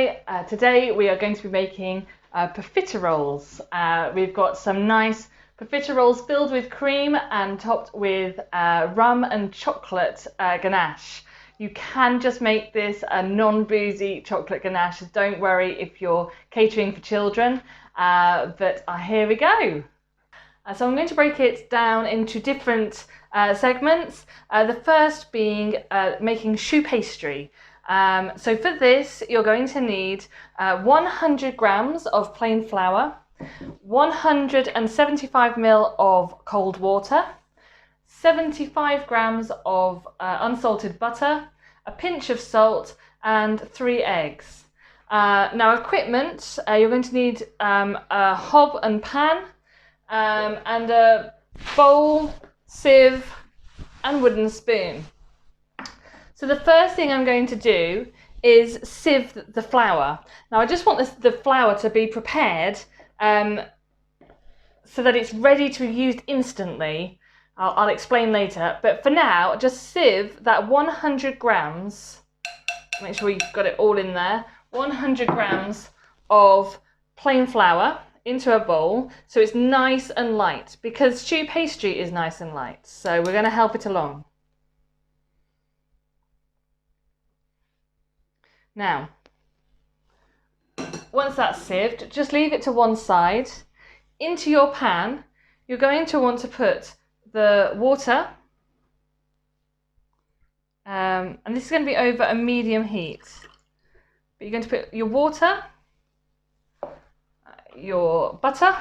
Hi, today we are going to be making profiteroles. We've got some nice profiteroles filled with cream and topped with rum and chocolate ganache. You can just make this a non-boozy chocolate ganache. Don't worry if you're catering for children, but here we go. So I'm going to break it down into different segments. The first being making choux pastry. So for this, you're going to need 100 grams of plain flour, 175 ml of cold water, 75 grams of unsalted butter, a pinch of salt, and 3 eggs. Now equipment, you're going to need a hob and pan, and a bowl, sieve, and wooden spoon. So the first thing I'm going to do is sieve the flour. Now I just want the flour to be prepared so that it's ready to be used instantly. I'll explain later, but for now, just sieve that 100 grams, make sure you've got it all in there, 100 grams of plain flour into a bowl so it's nice and light, because choux pastry is nice and light, so we're going to help it along. Now, once that's sieved, just leave it to one side. Into your pan, you're going to want to put the water, and this is going to be over a medium heat. But you're going to put your water, your butter,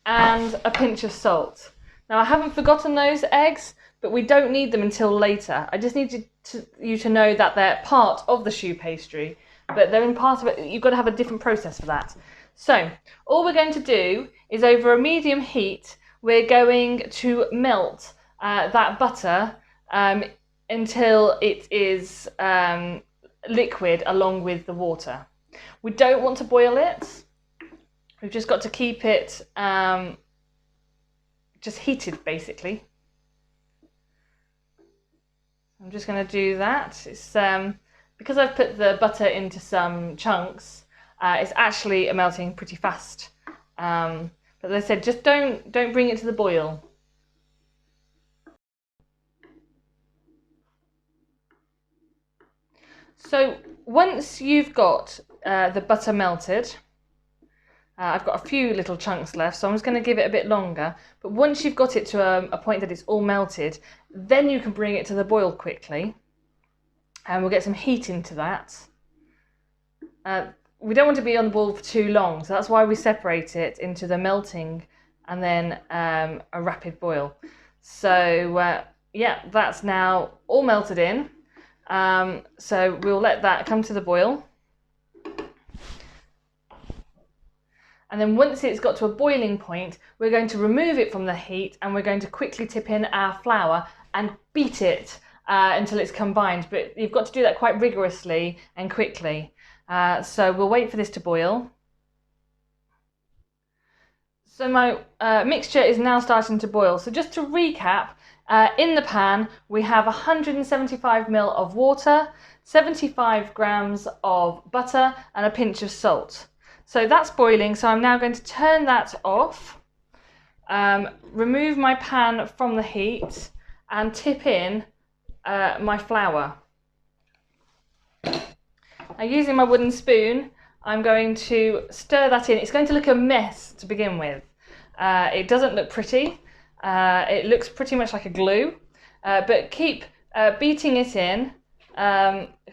and a pinch of salt. Now I haven't forgotten those eggs, but we don't need them until later. I just need you to know that they're part of the choux pastry, but they're in part of it. You've got to have a different process for that. So all we're going to do is, over a medium heat, we're going to melt that butter until it is liquid along with the water. We don't want to boil it. We've just got to keep it just heated, basically. I'm just going to do that. It's because I've put the butter into some chunks, it's actually melting pretty fast. But as I said, just don't bring it to the boil. So once you've got the butter melted, I've got a few little chunks left, so I'm just going to give it a bit longer. But once you've got it to a point that it's all melted, then you can bring it to the boil quickly. And we'll get some heat into that. We don't want to be on the boil for too long, so that's why we separate it into the melting and then a rapid boil. So yeah, that's now all melted in. So we'll let that come to the boil. And then once it's got to a boiling point, we're going to remove it from the heat and we're going to quickly tip in our flour and beat it until it's combined. But you've got to do that quite rigorously and quickly. So we'll wait for this to boil. So my mixture is now starting to boil. So just to recap, in the pan we have 175 ml of water, 75 grams of butter, and a pinch of salt. So that's boiling, so I'm now going to turn that off, remove my pan from the heat, and tip in my flour. Now, using my wooden spoon, I'm going to stir that in. It's going to look a mess to begin with. It doesn't look pretty. It looks pretty much like a glue, but keep beating it in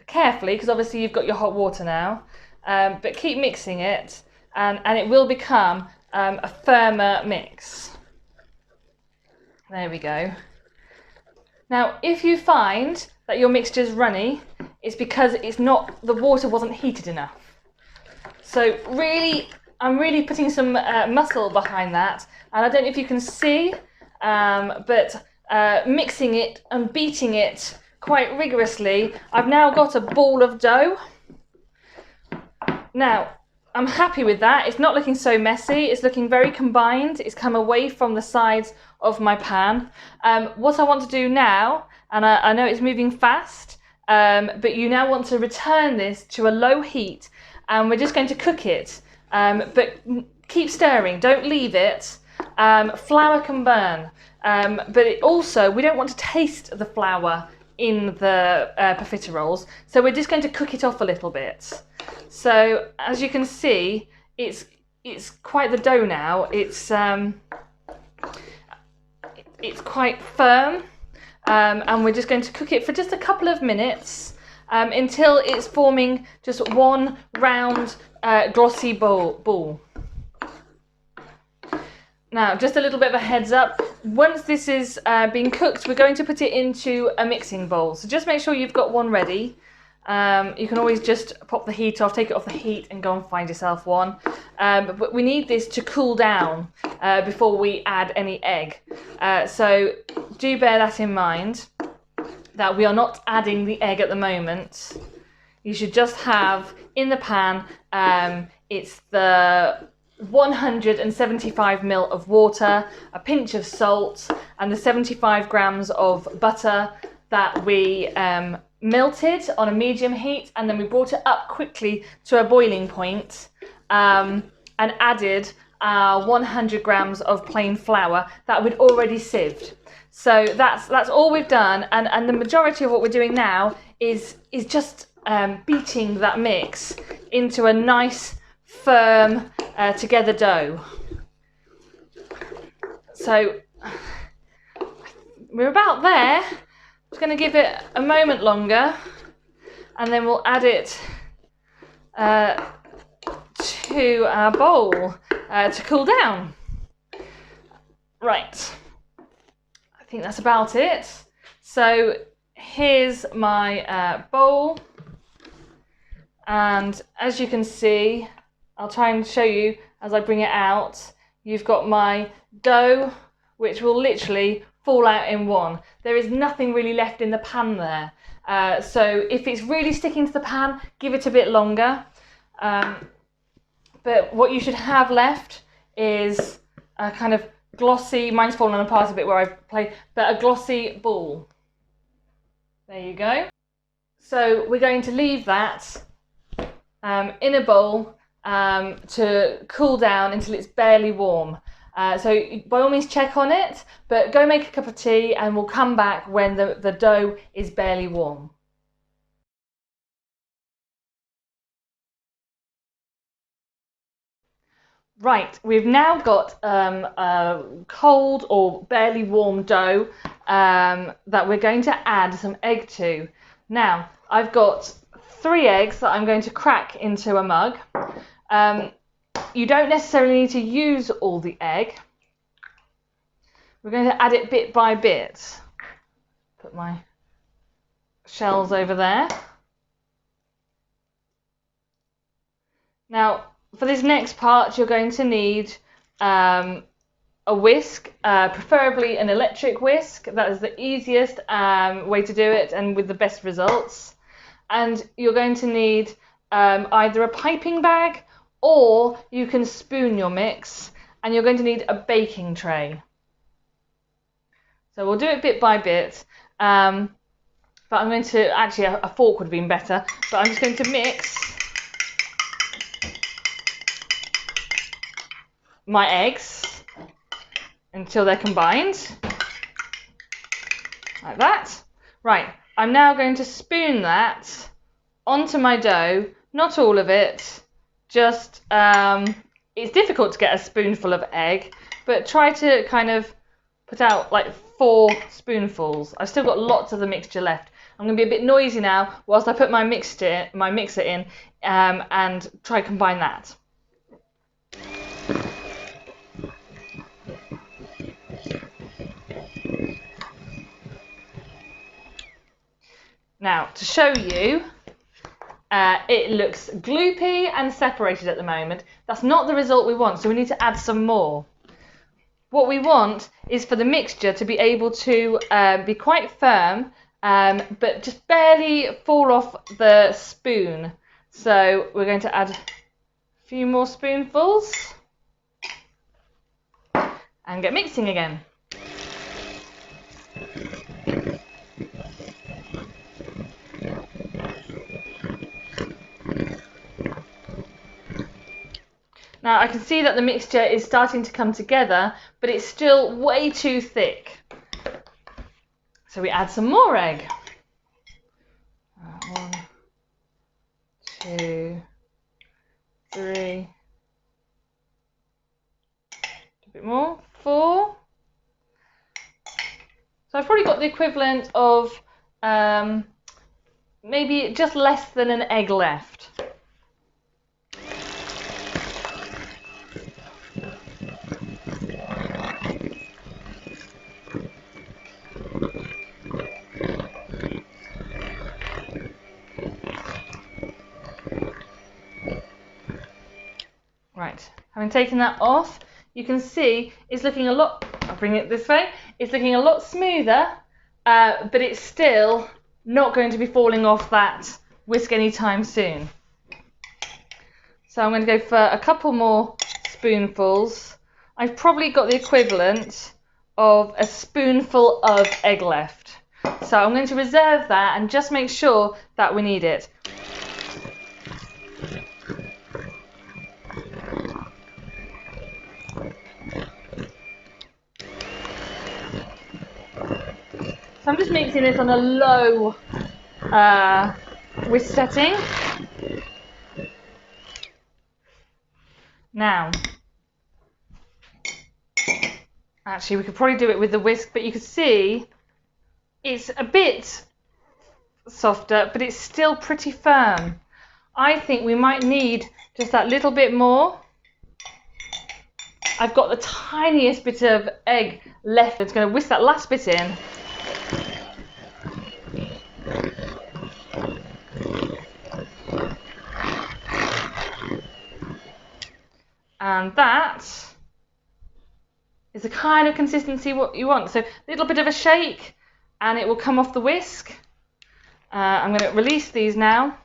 carefully, because obviously you've got your hot water now. But keep mixing it, and it will become a firmer mix. There we go. Now, if you find that your mixture is runny, it's because the water wasn't heated enough. So really, I'm really putting some muscle behind that, and I don't know if you can see, but mixing it and beating it quite rigorously, I've now got a ball of dough. Now, I'm happy with that. It's not looking so messy. It's looking very combined. It's come away from the sides of my pan. What I want to do now and I know it's moving fast, but you now want to return this to a low heat, and we're just going to cook it, but keep stirring, don't leave it. Flour can burn, but we don't want to taste the flour in the profiteroles, so we're just going to cook it off a little bit. So as you can see, it's quite the dough now. It's quite firm, and we're just going to cook it for just a couple of minutes until it's forming just one round glossy ball. Now, just a little bit of a heads up, once this is being cooked, we're going to put it into a mixing bowl. So just make sure you've got one ready. You can always just pop the heat off, take it off the heat and go and find yourself one. But we need this to cool down before we add any egg. So do bear that in mind, that we are not adding the egg at the moment. You should just have in the pan, it's the 175 ml of water, a pinch of salt, and the 75 grams of butter that we melted on a medium heat, and then we brought it up quickly to a boiling point, and added 100 grams of plain flour that we'd already sieved. So that's all we've done, and the majority of what we're doing now is just beating that mix into a nice firm together dough. So we're about there. Just going to give it a moment longer, and then we'll add it to our bowl to cool down. Right, I think that's about it. So here's my bowl, and as you can see, I'll try and show you as I bring it out. You've got my dough, which will literally fall out in one. There is nothing really left in the pan there. So if it's really sticking to the pan, give it a bit longer. But what you should have left is a kind of glossy, mine's fallen apart a bit where I play, but a glossy ball. There you go. So we're going to leave that in a bowl to cool down until it's barely warm. So by all means check on it, but go make a cup of tea and we'll come back when the dough is barely warm. Right, we've now got a cold or barely warm dough that we're going to add some egg to. Now, I've got 3 eggs that I'm going to crack into a mug. You don't necessarily need to use all the egg. We're going to add it bit by bit. Put my shells over there. Now, for this next part, you're going to need a whisk, preferably an electric whisk. That is the easiest way to do it and with the best results. And you're going to need either a piping bag, or you can spoon your mix, and you're going to need a baking tray. So we'll do it bit by bit, but I'm going to, actually a fork would have been better, but I'm just going to mix my eggs until they're combined, like that. Right, I'm now going to spoon that onto my dough, not all of it, just, it's difficult to get a spoonful of egg, but try to kind of put out like 4 spoonfuls. I've still got lots of the mixture left. I'm going to be a bit noisy now whilst I put my mixer in and try to combine that. Now, to show you, it looks gloopy and separated at the moment. That's not the result we want, so we need to add some more. What we want is for the mixture to be able to be quite firm, but just barely fall off the spoon. So we're going to add a few more spoonfuls and get mixing again. Now I can see that the mixture is starting to come together, but it's still way too thick. So we add some more egg. 1, 2, 3, a bit more, 4. So I've probably got the equivalent of maybe just less than an egg left. Right, having taken that off, you can see it's looking a lot, I'll bring it this way, it's looking a lot smoother, but it's still not going to be falling off that whisk anytime soon. So I'm going to go for a couple more spoonfuls. I've probably got the equivalent of a spoonful of egg left. So I'm going to reserve that and just make sure that we need it. So I'm just mixing this on a low whisk setting. Now, actually we could probably do it with the whisk, but you can see it's a bit softer, but it's still pretty firm. I think we might need just that little bit more. I've got the tiniest bit of egg left. It's going to whisk that last bit in. And that is the kind of consistency what you want. So a little bit of a shake and it will come off the whisk. I'm going to release these now.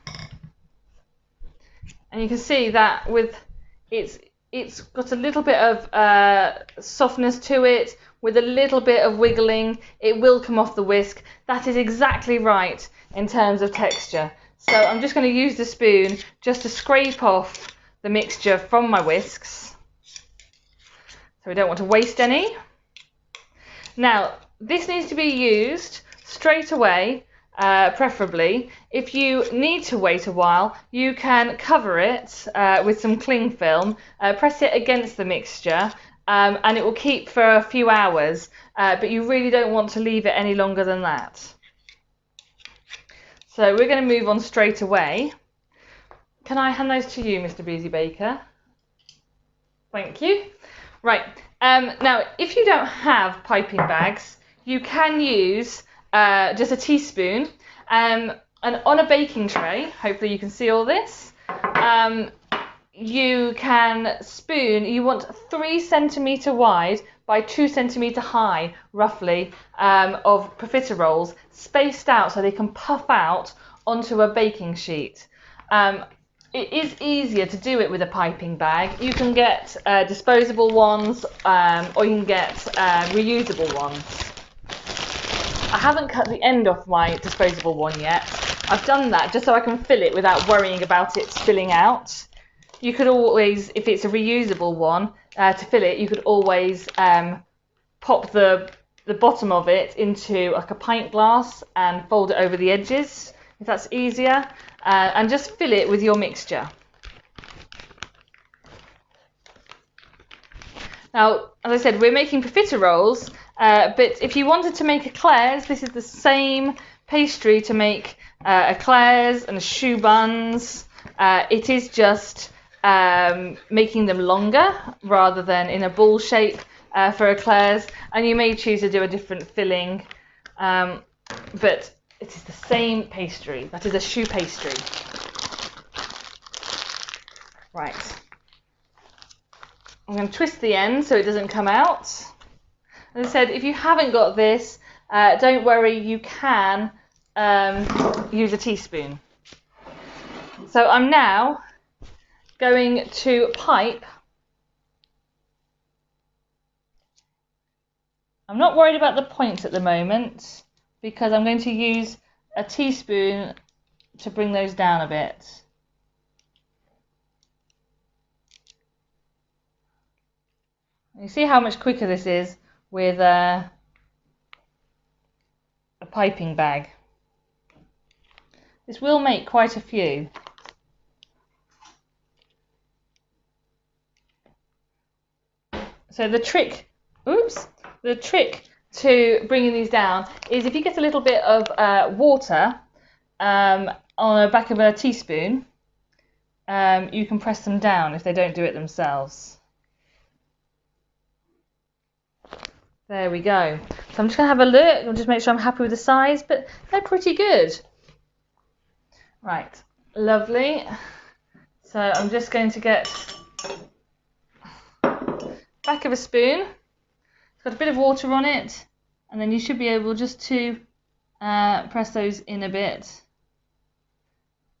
And you can see that with it's got a little bit of softness to it, with a little bit of wiggling. It will come off the whisk. That is exactly right in terms of texture. So I'm just going to use the spoon just to scrape off the mixture from my whisks. So we don't want to waste any. Now, this needs to be used straight away, preferably. If you need to wait a while, you can cover it with some cling film, press it against the mixture, and it will keep for a few hours, but you really don't want to leave it any longer than that. So we're going to move on straight away. Can I hand those to you, Mr. Boozy Baker? Thank you. Right, now if you don't have piping bags, you can use just a teaspoon, and on a baking tray, hopefully you can see all this, you can spoon, you want 3 centimetre wide by 2 centimetre high, roughly, of profiteroles, spaced out so they can puff out onto a baking sheet. It is easier to do it with a piping bag. You can get disposable ones, or you can get reusable ones. I haven't cut the end off my disposable one yet. I've done that just so I can fill it without worrying about it spilling out. You could always, if it's a reusable one, to fill it, you could always pop the bottom of it into like a pint glass and fold it over the edges, if that's easier, and just fill it with your mixture. Now, as I said, we're making profiteroles, but if you wanted to make eclairs, this is the same pastry to make eclairs and choux buns. It is just making them longer rather than in a ball shape for eclairs, and you may choose to do a different filling, but it is the same pastry. That is a choux pastry. Right. I'm going to twist the end so it doesn't come out. As I said, if you haven't got this, don't worry, you can use a teaspoon. So I'm now going to pipe. I'm not worried about the points at the moment because I'm going to use a teaspoon to bring those down a bit. You see how much quicker this is with a piping bag. This will make quite a few. So the trick to bringing these down is if you get a little bit of water on the back of a teaspoon, you can press them down if they don't do it themselves. There we go. So I'm just going to have a look and just make sure I'm happy with the size, but they're pretty good. Right, lovely. So I'm just going to get back of a spoon. It's got a bit of water on it, and then you should be able just to press those in a bit,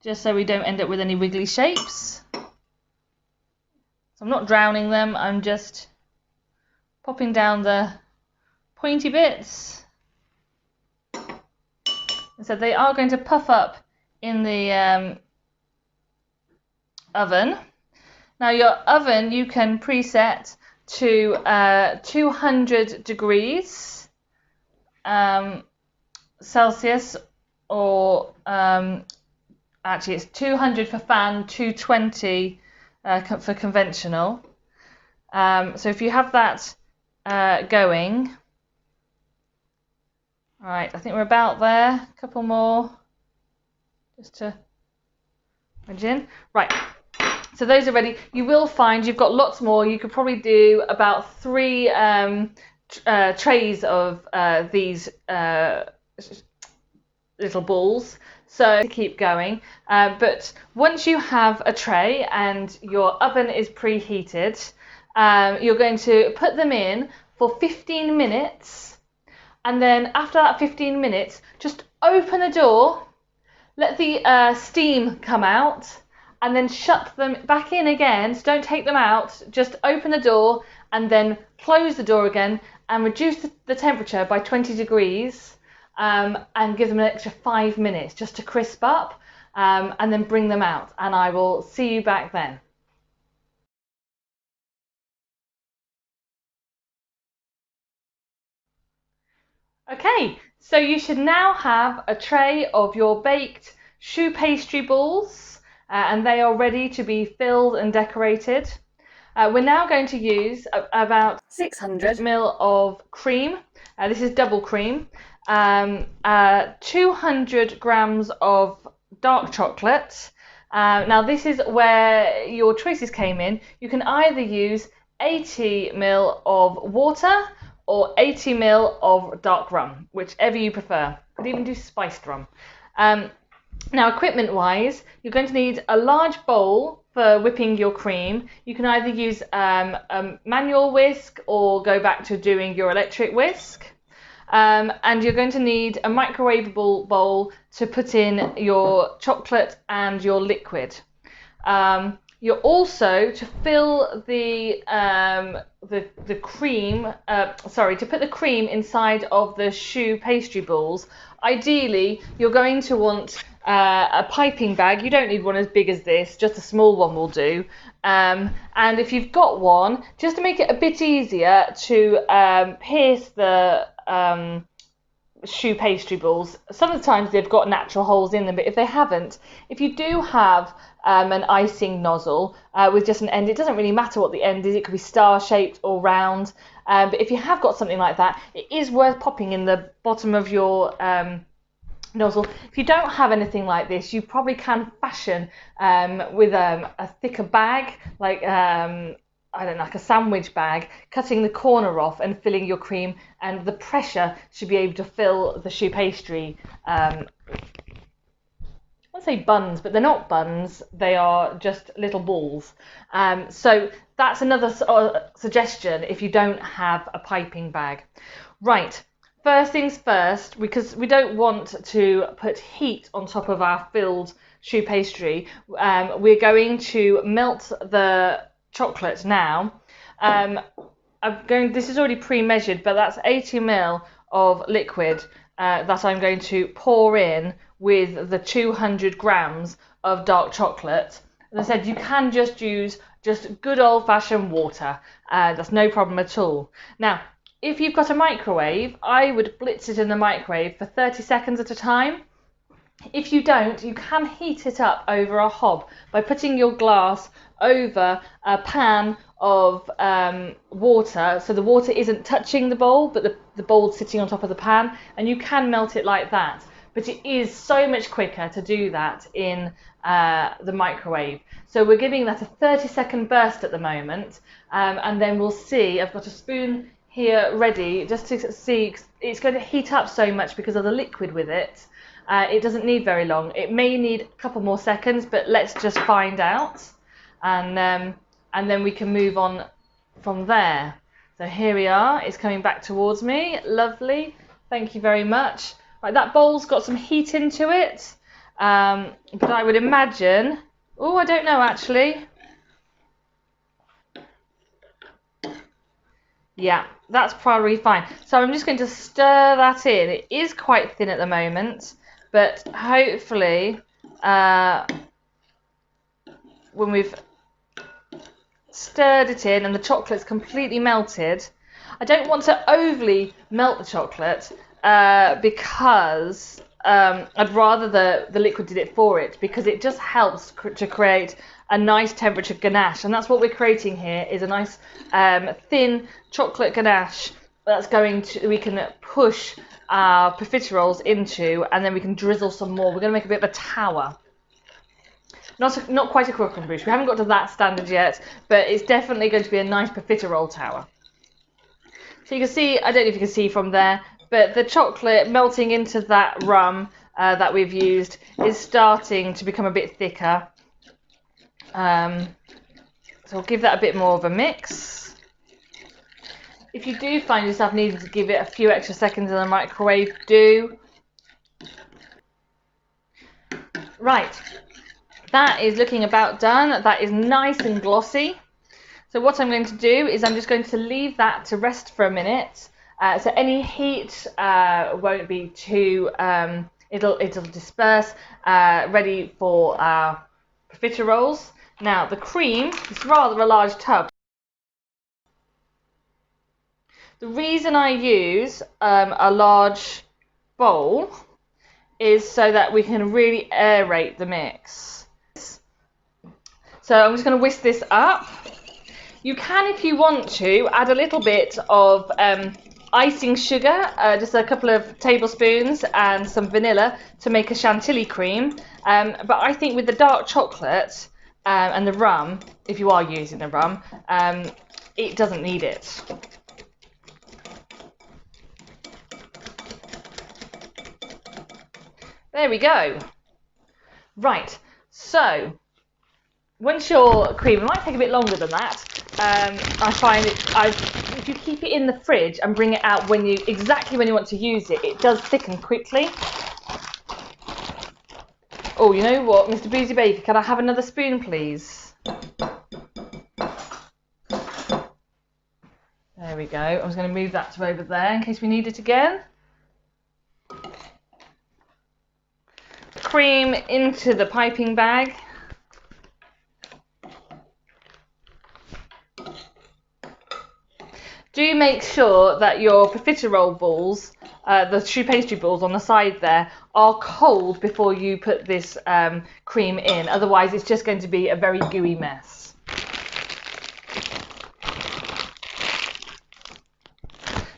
just so we don't end up with any wiggly shapes. So I'm not drowning them, I'm just popping down the pointy bits. And so they are going to puff up in the oven. Now your oven you can preset to 200 degrees Celsius, or actually it's 200 for fan, 220 for conventional. So if you have that going, all right, I think we're about there. A couple more, just to wedge in. Right, so those are ready. You will find you've got lots more. You could probably do about 3 trays of these little balls. So to keep going, but once you have a tray and your oven is preheated, you're going to put them in for 15 minutes. And then after that 15 minutes, just open the door, let the steam come out, and then shut them back in again. So don't take them out, just open the door and then close the door again and reduce the temperature by 20 degrees and give them an extra 5 minutes just to crisp up, and then bring them out, and I will see you back then. Okay, so you should now have a tray of your baked choux pastry balls, and they are ready to be filled and decorated. We're now going to use about 600 ml of cream. This is double cream. 200 grams of dark chocolate. Now this is where your choices came in. You can either use 80 ml of water or 80 ml of dark rum, whichever you prefer. You could even do spiced rum. Now, equipment wise, you're going to need a large bowl for whipping your cream. You can either use a manual whisk or go back to doing your electric whisk. And you're going to need a microwavable bowl to put in your chocolate and your liquid. You're also to fill the cream, to put the cream inside of the choux pastry balls. Ideally, you're going to want a piping bag. You don't need one as big as this, just a small one will do. And if you've got one, just to make it a bit easier to pierce the choux pastry balls. Some of the times they've got natural holes in them, but if they haven't, if you do have an icing nozzle with just an end, it doesn't really matter what the end is, it could be star shaped or round, but if you have got something like that, it is worth popping in the bottom of your nozzle. If you don't have anything like this, you probably can fashion with a thicker bag, like I don't know, like a sandwich bag, cutting the corner off and filling your cream, and the pressure should be able to fill the choux pastry. I won't say buns, but they're not buns, they are just little balls. So that's another suggestion if you don't have a piping bag. Right, first things first, because we don't want to put heat on top of our filled choux pastry, we're going to melt the chocolate now. This is already pre-measured, but that's 80 ml of liquid that I'm going to pour in with the 200 grams of dark chocolate. As I said, you can just use just good old-fashioned water. That's no problem at all. Now, if you've got a microwave, I would blitz it in the microwave for 30 seconds at a time. If you don't, you can heat it up over a hob by putting your glass over a pan of water, so the water isn't touching the bowl, but the bowl's sitting on top of the pan, and you can melt it like that. But it is so much quicker to do that in the microwave. So we're giving that a 30-second burst at the moment, and then we'll see. I've got a spoon here ready just to see. It's going to heat up so much because of the liquid with it. It doesn't need very long. It may need a couple more seconds, but let's just find out, and then we can move on from there. So here we are. It's coming back towards me. Lovely. Thank you very much. Right, that bowl's got some heat into it, but I would imagine. Oh, I don't know actually. Yeah, that's probably fine. So I'm just going to stir that in. It is quite thin at the moment, but hopefully when we've stirred it in and the chocolate's completely melted, I don't want to overly melt the chocolate because I'd rather the liquid did it for it, because it just helps to create a nice temperature ganache, and that's what we're creating here, is a nice thin chocolate ganache that's we can push our profiteroles into, and then we can drizzle some more. We're going to make a bit of a tower. Not quite a croquembouche. We haven't got to that standard yet, but it's definitely going to be a nice profiterole tower. So you can see, I don't know if you can see from there, but the chocolate melting into that rum that we've used is starting to become a bit thicker. So I'll give that a bit more of a mix. If you do find yourself needing to give it a few extra seconds in the microwave, do. Right, that is looking about done. That is nice and glossy. So what I'm going to do is I'm just going to leave that to rest for a minute. So any heat won't be too, it'll disperse, ready for our profiteroles. Now the cream is rather a large tub. The reason I use a large bowl is so that we can really aerate the mix. So I'm just going to whisk this up. You can, if you want to, add a little bit of icing sugar, just a couple of tablespoons, and some vanilla to make a chantilly cream. But I think with the dark chocolate and the rum, if you are using the rum, it doesn't need it. There we go. Right, so once your cream, it might take a bit longer than that. I find if you keep it in the fridge and bring it out exactly when you want to use it, it does thicken quickly. Oh, you know what, Mr. Boozy Baker, can I have another spoon, please? There we go. I'm just going to move that to over there in case we need it again. Cream into the piping bag. Do make sure that your profiterole balls, the choux pastry balls on the side there, are cold before you put this cream in. Otherwise, it's just going to be a very gooey mess.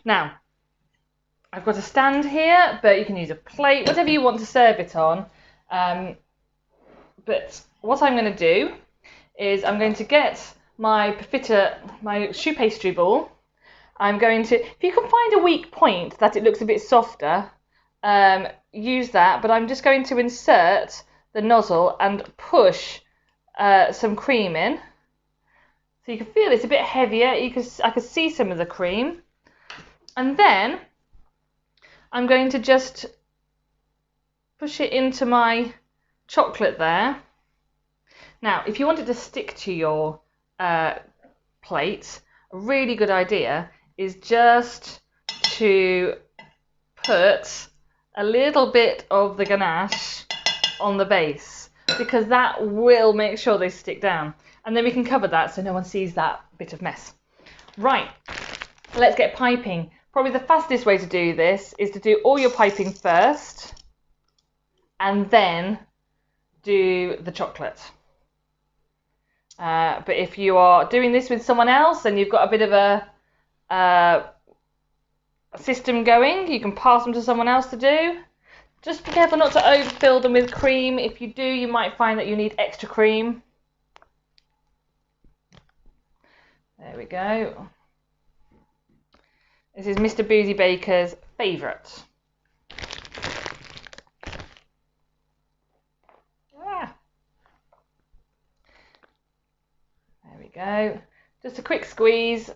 Now, I've got a stand here, but you can use a plate, whatever you want to serve it on. But what I'm going to do is I'm going to get my choux pastry ball. I'm going to, if you can find a weak point that it looks a bit softer, use that. But I'm just going to insert the nozzle and push some cream in. So you can feel it's a bit heavier. I can see some of the cream. And then I'm going to just push it into my chocolate there. Now, if you want it to stick to your plate, a really good idea is just to put a little bit of the ganache on the base, because that will make sure they stick down. And then we can cover that so no one sees that bit of mess. Right, let's get piping. Probably the fastest way to do this is to do all your piping first and then do the chocolate. But if you are doing this with someone else and you've got a bit of a system going, you can pass them to someone else to do. Just be careful not to overfill them with cream. If you do, you might find that you need extra cream. There we go. This is Mr. Boozy Baker's favourite. There we go. Just a quick squeeze.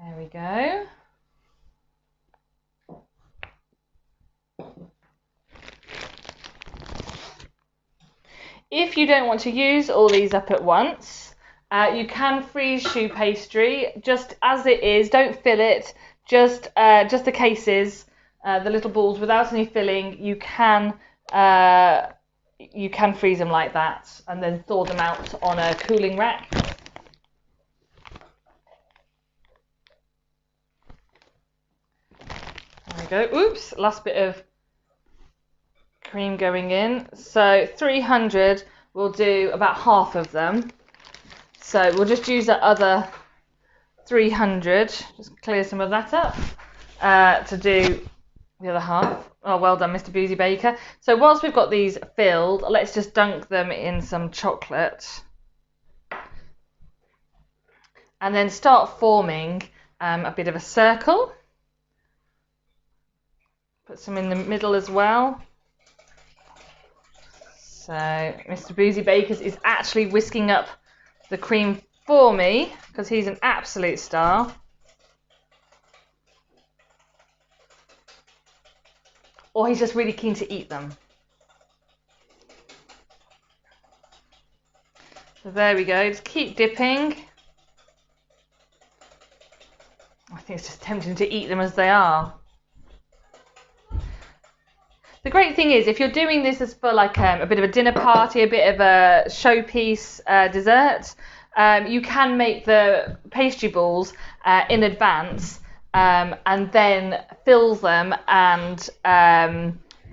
There we go. If you don't want to use all these up at once, you can freeze choux pastry just as it is. Don't fill it. Just the cases, the little balls without any filling. You can freeze them like that and then thaw them out on a cooling rack. There we go. Oops, last bit of cream going in. So 300 will do about half of them. So we'll just use that other 300, just clear some of that up to do the other half. Oh, well done, Mr. Boozy Baker. So whilst we've got these filled, let's just dunk them in some chocolate. And then start forming a bit of a circle. Put some in the middle as well. So Mr. Boozy Baker's is actually whisking up the cream for me because he's an absolute star. Or he's just really keen to eat them. So there we go, just keep dipping. I think it's just tempting to eat them as they are. The great thing is, if you're doing this as for like a bit of a dinner party, a bit of a showpiece dessert, you can make the pastry balls in advance and then fill them and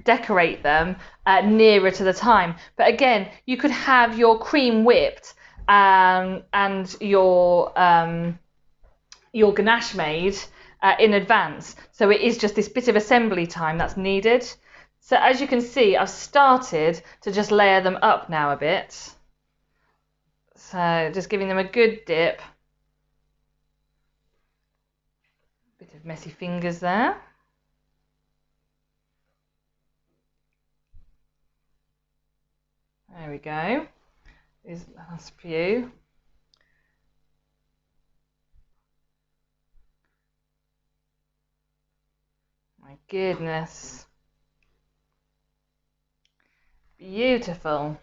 decorate them nearer to the time. But again, you could have your cream whipped and your ganache made in advance. So it is just this bit of assembly time that's needed. So as you can see, I've started to just layer them up now a bit. So just giving them a good dip. Bit of messy fingers there. There we go. There's the last few. My goodness. Beautiful.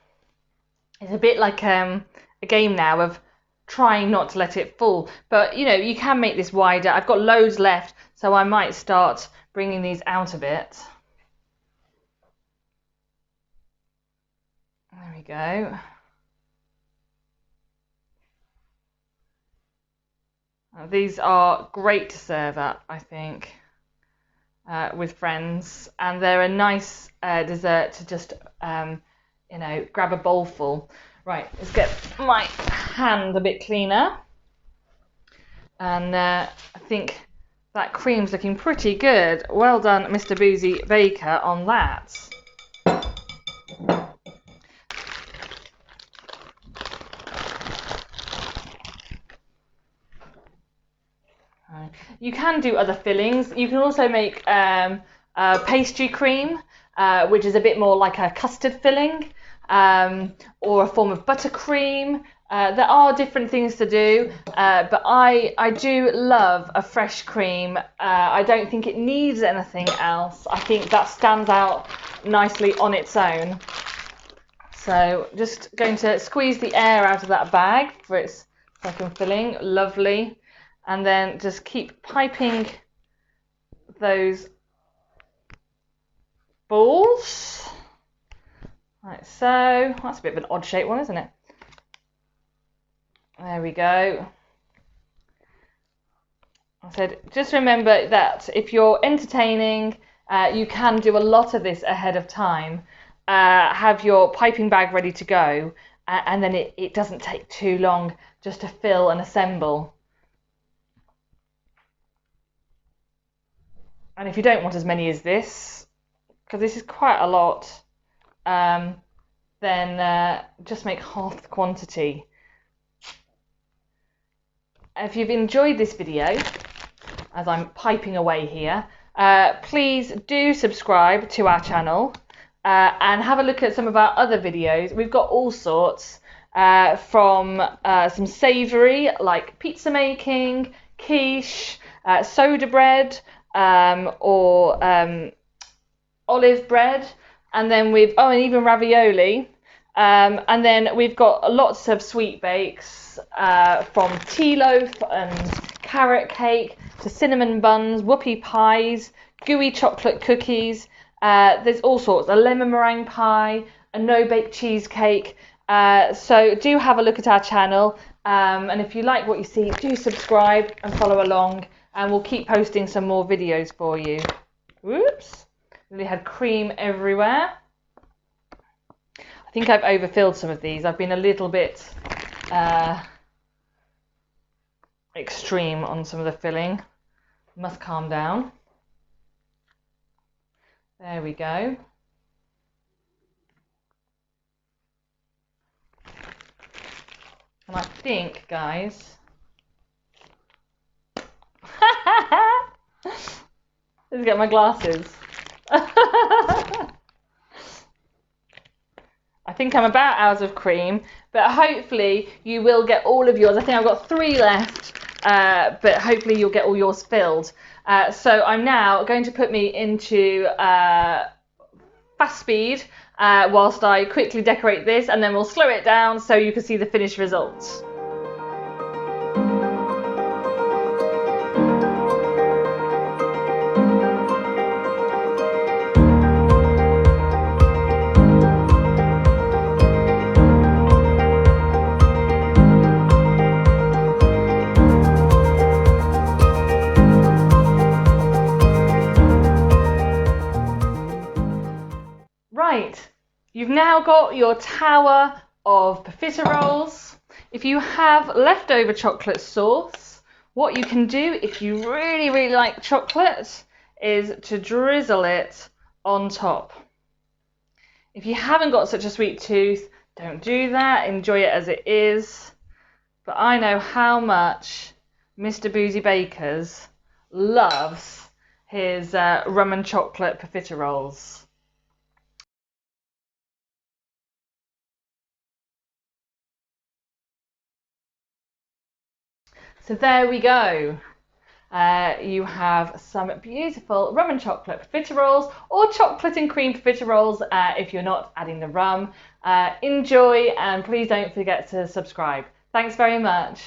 It's a bit like a game now of trying not to let it fall, but you know, you can make this wider. I've got loads left, so I might start bringing these out a bit. There we go. These are great to serve up, I think, with friends, and they're a nice dessert to just you know, grab a bowl full. Right, let's get my hand a bit cleaner. And I think that cream's looking pretty good. Well done, Mr. Boozy Baker, on that. You can do other fillings. You can also make pastry cream, which is a bit more like a custard filling, or a form of buttercream. There are different things to do, but I do love a fresh cream. I don't think it needs anything else. I think that stands out nicely on its own. So just going to squeeze the air out of that bag for its second filling. Lovely. And then just keep piping those balls, like so. That's a bit of an odd shaped one, isn't it? There we go. I said, just remember that if you're entertaining, you can do a lot of this ahead of time. Have your piping bag ready to go, and then it doesn't take too long just to fill and assemble. And if you don't want as many as this, because this is quite a lot, then just make half the quantity. If you've enjoyed this video, as I'm piping away here, please do subscribe to our channel and have a look at some of our other videos. We've got all sorts, from some savoury like pizza making, quiche, soda bread, or olive bread, and then and even ravioli. And then we've got lots of sweet bakes, from tea loaf and carrot cake to cinnamon buns, whoopie pies, gooey chocolate cookies. There's all sorts, a lemon meringue pie, a no-bake cheesecake. So do have a look at our channel, and if you like what you see, do subscribe and follow along, and we'll keep posting some more videos for you. Whoops, really had cream everywhere. I think I've overfilled some of these. I've been a little bit extreme on some of the filling. Must calm down. There we go. And I think, guys, let's get my glasses. I think I'm about out of cream, but hopefully you will get all of yours. I think I've got 3 left, but hopefully you'll get all yours filled. So I'm now going to put me into fast speed whilst I quickly decorate this, and then we'll slow it down so you can see the finished results. Right, you've now got your tower of profiteroles. If you have leftover chocolate sauce, what you can do if you really, really like chocolate is to drizzle it on top. If you haven't got such a sweet tooth, don't do that. Enjoy it as it is. But I know how much Mr. Boozy Bakers loves his rum and chocolate profiteroles. So there we go. You have some beautiful rum and chocolate profiteroles, or chocolate and cream profiteroles if you're not adding the rum. Enjoy, and please don't forget to subscribe. Thanks very much.